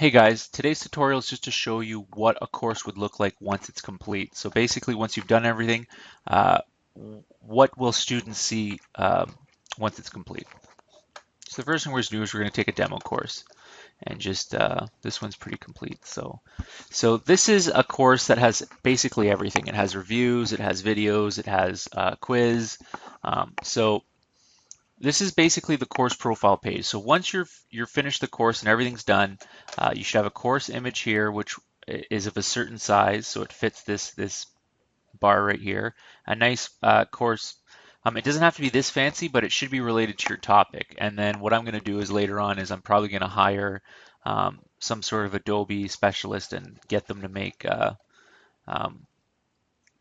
Hey guys, today's tutorial is just to show you what a course would look like once it's complete. So basically, once you've done everything, uh, what will students see once it's complete? So the first thing we're going to do is we're going to take a demo course, and just this one's pretty complete. So this is a course that has basically everything. It has reviews, it has videos, it has quiz. So this is basically the course profile page. So once you're finished the course and everything's done, you should have a course image here, which is of a certain size, so it fits this bar right here. A nice course. It doesn't have to be this fancy, but it should be related to your topic. And then what I'm going to do is later on is I'm probably going to hire some sort of Adobe specialist and get them to make um,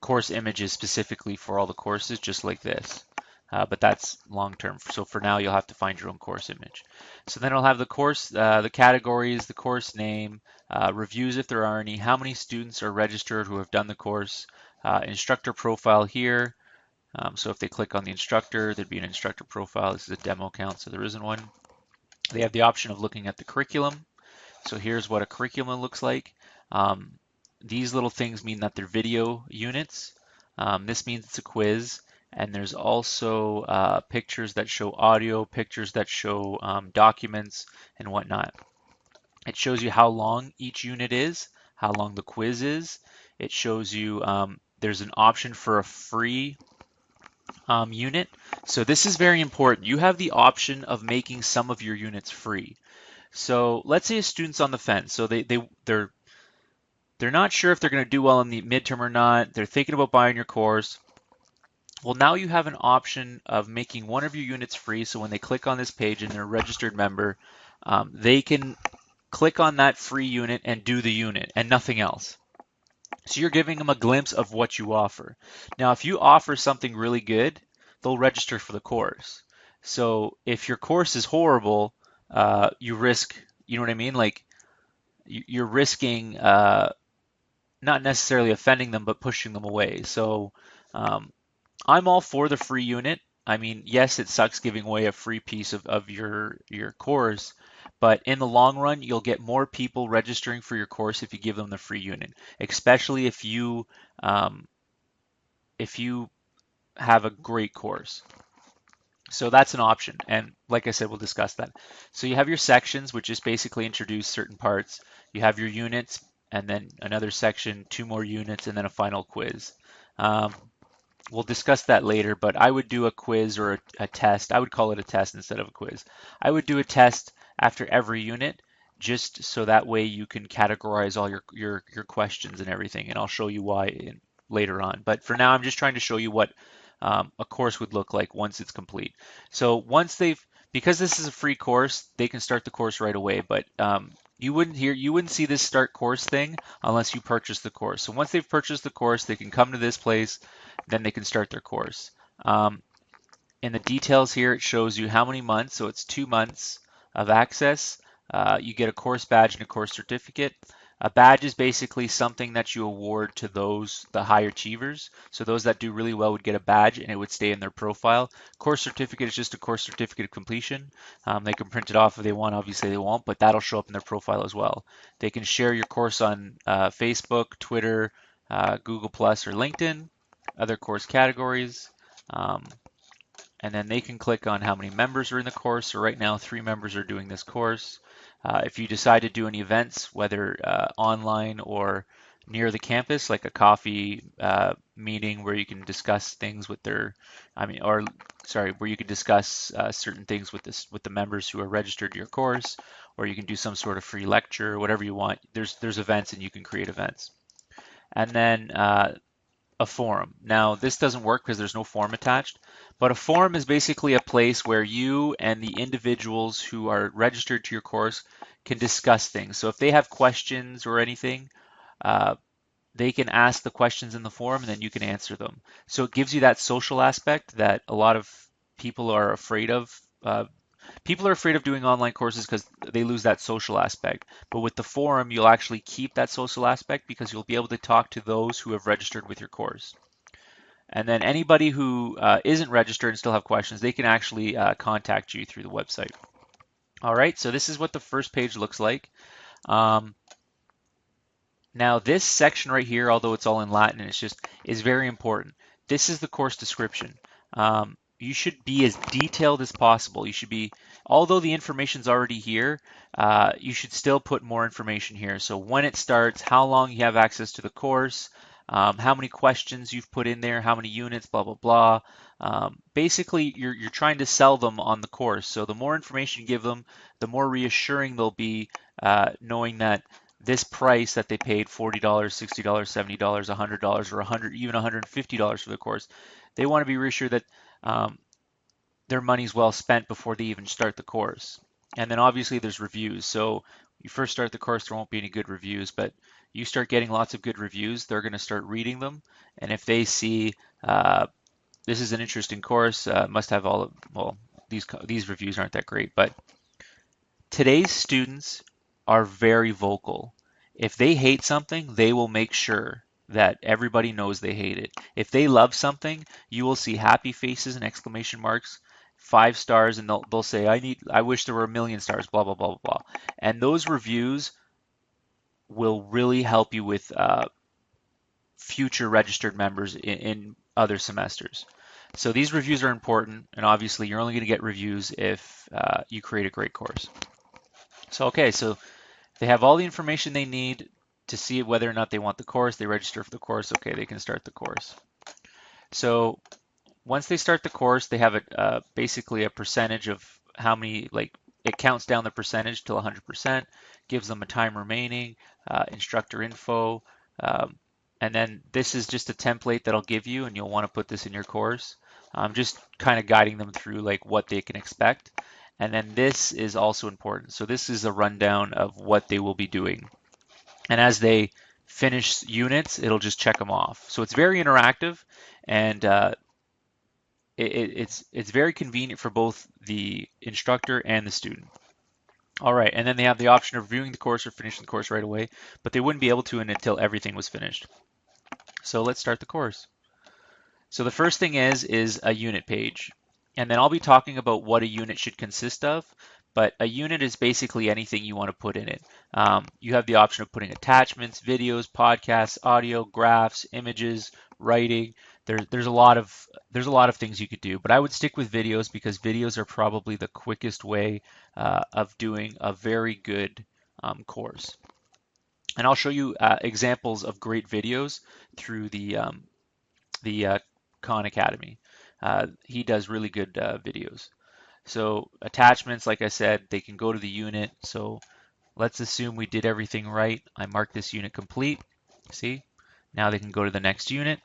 course images specifically for all the courses, just like this. But that's long term. So for now, you'll have to find your own course image. So then I'll have the course, the categories, the course name, reviews if there are any, how many students are registered who have done the course, instructor profile here. So if they click on the instructor, there'd be an instructor profile. This is a demo account, so there isn't one. They have the option of looking at the curriculum. So here's what a curriculum looks like. Um, these little things mean that they're video units. This means it's a quiz. And there's also pictures that show audio, pictures that show documents and whatnot. It shows you how long each unit is, how long the quiz is. It shows you there's an option for a free unit. So this is very important. You have the option of making some of your units free. So let's say a student's on the fence. So they're not sure if they're going to do well in the midterm or not. They're thinking about buying your course. Well, now you have an option of making one of your units free. So when they click on this page and they're a registered member, they can click on that free unit and do the unit and nothing else. So you're giving them a glimpse of what you offer. Now, if you offer something really good, they'll register for the course. So if your course is horrible, you risk, you know what I mean? Like you're risking not necessarily offending them, but pushing them away. So um, I'm all for the free unit. I mean, yes, it sucks giving away a free piece of your course, but in the long run, you'll get more people registering for your course if you give them the free unit, especially um, if you have a great course. So that's an option. And like I said, we'll discuss that. So you have your sections, which just basically introduce certain parts. You have your units, and then another section, two more units, and then a final quiz. Um, we'll discuss that later, but I would do a quiz or a test. I would call it a test instead of a quiz. I would do a test after every unit, just so that way you can categorize all your questions and everything, and I'll show you why later on. But for now, I'm just trying to show you what a course would look like once it's complete. So because this is a free course, they can start the course right away. But you wouldn't see this start course thing unless you purchase the course. So once they've purchased the course, they can come to this place, then they can start their course. In the details here, it shows you how many months. So it's 2 months of access. You get a course badge and a course certificate. A badge is basically something that you award to the high achievers. So those that do really well would get a badge and it would stay in their profile. Course certificate is just a course certificate of completion. They can print it off if they want. Obviously they won't, but that'll show up in their profile as well. They can share your course on Facebook, Twitter, Google Plus, or LinkedIn, other course categories. And then they can click on how many members are in the course. So right now, 3 members are doing this course. If you decide to do any events, whether online or near the campus, like a coffee meeting where you can discuss things with where you can discuss certain things with the members who are registered to your course, or you can do some sort of free lecture, whatever you want. There's events and you can create events. And then a forum. Now, this doesn't work because there's no form attached, but a forum is basically a place where you and the individuals who are registered to your course can discuss things. So if they have questions or anything, uh, they can ask the questions in the forum and then you can answer them. So it gives you that social aspect that a lot of people are afraid of. People are afraid of doing online courses because they lose that social aspect. But with the forum, you'll actually keep that social aspect because you'll be able to talk to those who have registered with your course. And then anybody who isn't registered and still have questions, they can actually contact you through the website. All right, so this is what the first page looks like. Um, Now this section right here, although it's all in Latin, is very important. This is the course description. You should be as detailed as possible. You should be, although the information's already here, you should still put more information here. So when it starts, how long you have access to the course, how many questions you've put in there, how many units, blah, blah, blah. Basically, you're trying to sell them on the course. So the more information you give them, the more reassuring they'll be, knowing that this price that they paid $40, $60, $70, $100, or 100, even $150 for the course, they want to be reassured that their money's well spent before they even start the course. And then obviously there's reviews. So you first start the course, there won't be any good reviews, but you start getting lots of good reviews, they're going to start reading them. And if they see this is an interesting course, must have all of, well, these reviews aren't that great, but today's students are very vocal. If they hate something, they will make sure that everybody knows they hate it. If they love something, you will see happy faces and exclamation marks, 5 stars, and they'll say, I wish there were a million stars, blah, blah, blah, blah, blah. And those reviews will really help you with future registered members in other semesters. So these reviews are important, and obviously you're only going to get reviews if you create a great course. So, okay, so they have all the information they need to see whether or not they want the course. They register for the course. Okay, they can start the course. So once they start the course, they have basically a percentage of how many, like it counts down the percentage till 100%, gives them a time remaining, instructor info, and then this is just a template that I'll give you, and you'll want to put this in your course. I'm just kind of guiding them through like what they can expect. And then this is also important. So this is a rundown of what they will be doing. And as they finish units, it'll just check them off. So it's very interactive, and it's very convenient for both the instructor and the student. All right, and then they have the option of reviewing the course or finishing the course right away, but they wouldn't be able to until everything was finished. So let's start the course. So the first thing is a unit page. And then I'll be talking about what a unit should consist of, but a unit is basically anything you want to put in it. You have the option of putting attachments, videos, podcasts, audio, graphs, images, writing. There's a lot of things you could do, but I would stick with videos because videos are probably the quickest way of doing a very good course. And I'll show you examples of great videos through the Khan Academy. He does really good videos. So attachments, like I said, they can go to the unit. So let's assume we did everything right. I marked this unit complete. See? Now they can go to the next unit.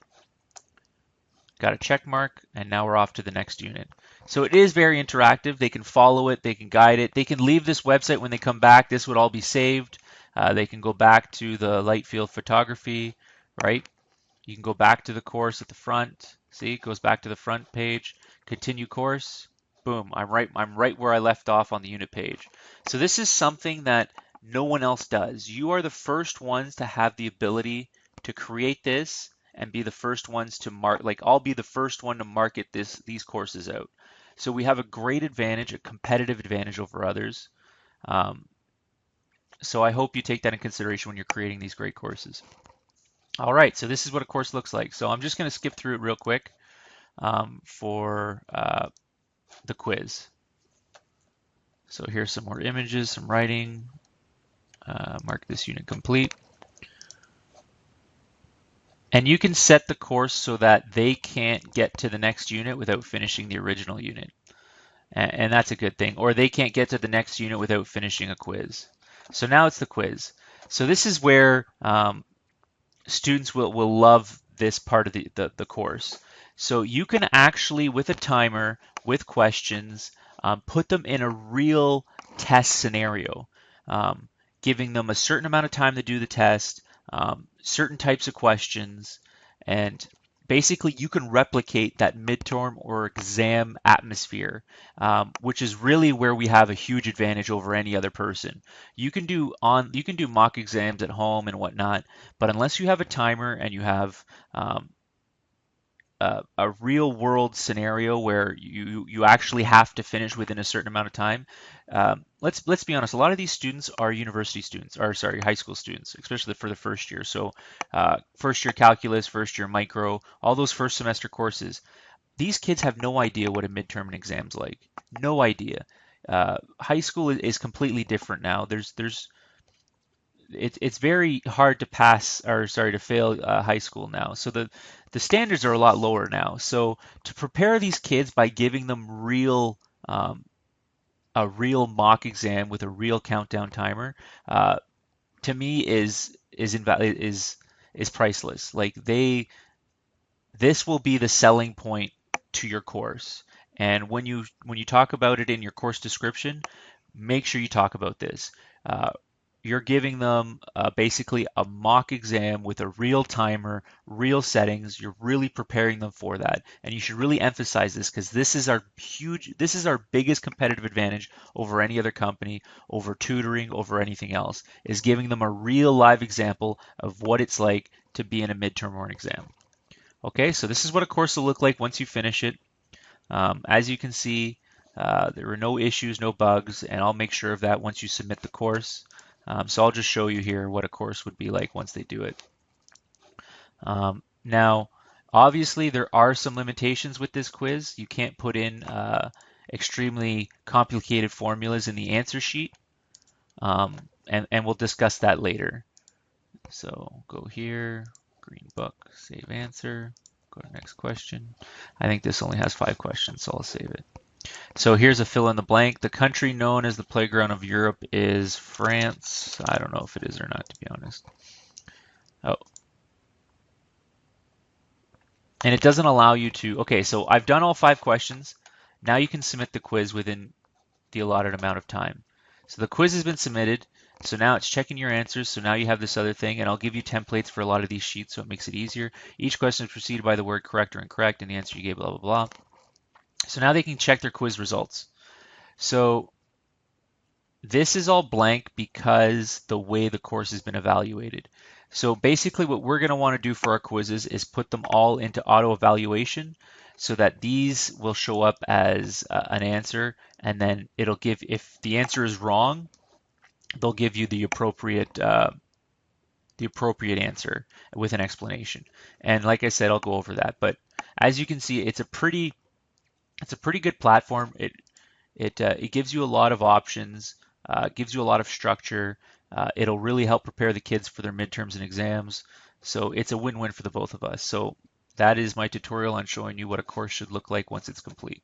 Got a check mark, and now we're off to the next unit. So it is very interactive. They can follow it. They can guide it. They can leave this website when they come back. This would all be saved. They can go back to the light field photography, right? You can go back to the course at the front. See, it goes back to the front page. Continue course. Boom, I'm right where I left off on the unit page. So this is something that no one else does. You are the first ones to have the ability to create this and be the first ones to I'll be the first one to market these courses out. So we have a great advantage, a competitive advantage over others. So I hope you take that in consideration when you're creating these great courses. All right, so this is what a course looks like. So I'm just going to skip through it real quick for the quiz. So here's some more images, some writing. Mark this unit complete. And you can set the course so that they can't get to the next unit without finishing the original unit. And that's a good thing. Or they can't get to the next unit without finishing a quiz. So now it's the quiz. So this is where students will love this part of the course. So you can actually, with a timer, with questions, put them in a real test scenario, giving them a certain amount of time to do the test, certain types of questions, and basically you can replicate that midterm or exam atmosphere, which is really where we have a huge advantage over any other person. You can do mock exams at home and whatnot, but unless you have a timer and you have a real world scenario where you actually have to finish within a certain amount of time. Let's be honest. A lot of these students are university students, or sorry, high school students, especially for the first year. So, first year calculus, first year micro, all those first semester courses. These kids have no idea what a midterm and exam's like. No idea. High school is completely different now. It's very hard to pass, or sorry, to fail high school now. So the standards are a lot lower now. So to prepare these kids by giving them a real mock exam with a real countdown timer, to me is priceless. Like this will be the selling point to your course. And when you talk about it in your course description, make sure you talk about this. Uh, you're giving them basically a mock exam with a real timer, real settings. You're really preparing them for that. And you should really emphasize this because this is our biggest competitive advantage over any other company, over tutoring, over anything else, is giving them a real live example of what it's like to be in a midterm or an exam. Okay, so this is what a course will look like once you finish it. As you can see, there were no issues, no bugs, and I'll make sure of that once you submit the course. So I'll just show you here what a course would be like once they do it. Now, obviously, there are some limitations with this quiz. You can't put in extremely complicated formulas in the answer sheet, and we'll discuss that later. So go here, green book, save answer, go to next question. I think this only has 5 questions, so I'll save it. So here's a fill in the blank. The country known as the playground of Europe is France. I don't know if it is or not, to be honest. Oh. And it doesn't allow you to, okay, so I've done all 5 questions. Now you can submit the quiz within the allotted amount of time. So the quiz has been submitted. So now it's checking your answers. So now you have this other thing, and I'll give you templates for a lot of these sheets so it makes it easier. Each question is preceded by the word correct or incorrect, and the answer you gave, blah, blah, blah. So now they can check their quiz results. So this is all blank because the way the course has been evaluated. So basically what we're going to want to do for our quizzes is put them all into auto evaluation so that these will show up as an answer, and then it'll give, if the answer is wrong, they'll give you the appropriate answer with an explanation. And like I said, I'll go over that. But as you can see, it's a pretty good platform. It gives you a lot of options, gives you a lot of structure. It'll really help prepare the kids for their midterms and exams. So it's a win-win for the both of us. So that is my tutorial on showing you what a course should look like once it's complete.